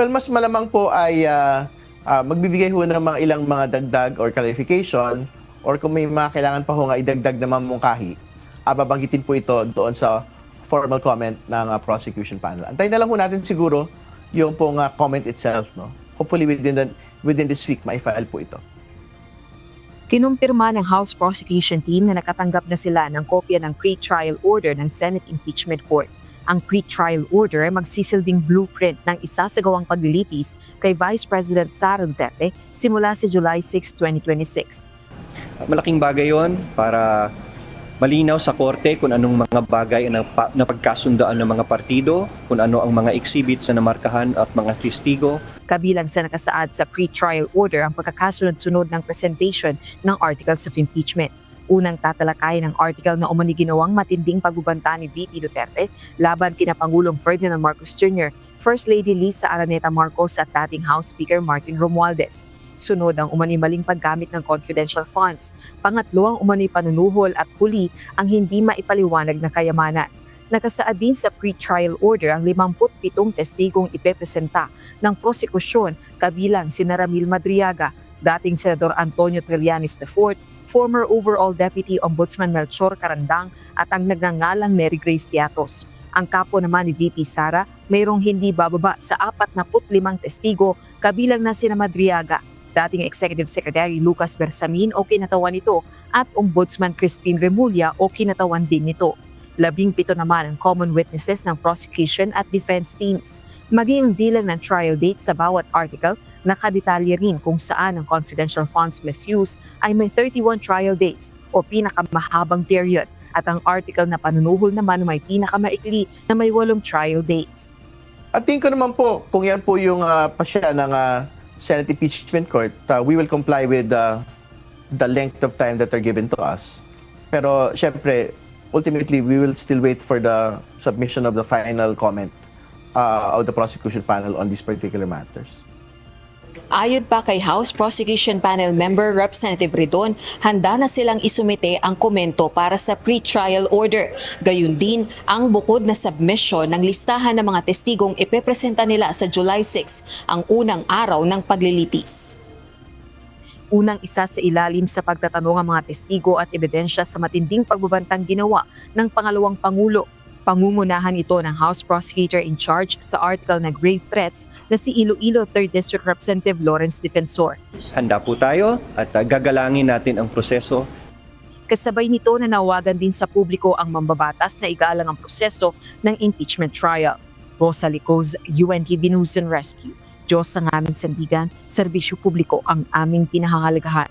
Well, mas malamang po ay magbibigay ho ng mga ilang mga dagdag or clarification, or kung may mga kailangan pa ho nga idagdag na mamungkahi, babanggitin po ito doon sa formal comment ng prosecution panel. Antayin na lang ho natin siguro yung pong comment itself, no? Hopefully within this week mai-file po ito. Kinumpirma ng House Prosecution Team na nakatanggap na sila ng kopya ng pre-trial order ng Senate Impeachment Court. Ang pre-trial order ay magsisilbing blueprint ng isasagawang paglilitis kay Vice President Sara Duterte simula sa July 6, 2026. Malaking bagay yon para malinaw sa korte kung anong mga bagay ang napagkasundaan ng mga partido, kung ano ang mga exhibits na namarkahan at mga testigo. Kabilang sa nakasaad sa pre-trial order ang pagkakasunod-sunod ng presentation ng Articles of Impeachment. Unang tatalakayin ng article na umani ginawang matinding pagbubanta ni VP Duterte laban kina Pangulong Ferdinand Marcos Jr., First Lady Lisa Araneta Marcos at dating House Speaker Martin Romualdez. Sunod ang umani maling paggamit ng confidential funds. Pangatlo ang umani panunuhol at huli ang hindi maipaliwanag na kayamanan. Nakasaad din sa pre-trial order ang 57 testigong ipepresenta ng prosekusyon kabilang si Ramil Madriaga, dating Senador Antonio Trillanes IV, former Overall Deputy Ombudsman Melchor Carandang at ang nagngangalang Mary Grace Piatos. Ang kapo naman ni VP Sara mayroong hindi bababa sa 45 testigo kabilang na sina Madriaga, dating Executive Secretary Lucas Bersamin o kinatawan nito at Ombudsman Crispin Remulla o kinatawan din nito. 17 naman ang common witnesses ng prosecution at defense teams. Maging ang bilang ng trial date sa bawat article, nakadetalye rin kung saan ang confidential funds misuse ay may 31 trial dates o pinakamahabang period at ang article na panunuhol naman may pinakamaikli na may 8 trial dates. At tingin ko naman po, kung yan po yung pasya ng Senate Impeachment Court, we will comply with the length of time that are given to us. Pero syempre, ultimately, we will still wait for the submission of the final comment of the prosecution panel on these particular matters. Ayon pa kay House Prosecution Panel Member Representative Ridon, handa na silang isumite ang komento para sa pre-trial order. Gayun din ang bukod na submission ng listahan ng mga testigong ipepresenta nila sa July 6, ang unang araw ng paglilitis. Unang isa sa ilalim sa pagtatanong ang mga testigo at ebidensya sa matinding pagbabantang ginawa ng pangalawang Pangulo. Pangungunahan ito ng House Prosecutor in Charge sa article na grave threats na si Iloilo 3rd District Representative Lawrence Defensor. Handa po tayo at gagalangin natin ang proseso. Kasabay nito na nawagan din sa publiko ang mambabatas na igalang ang proseso ng impeachment trial. Rosa Licoz, UNTV News and Rescue. Diyos ang aming sandigan, serbisyo publiko ang aming pinahangalagahan.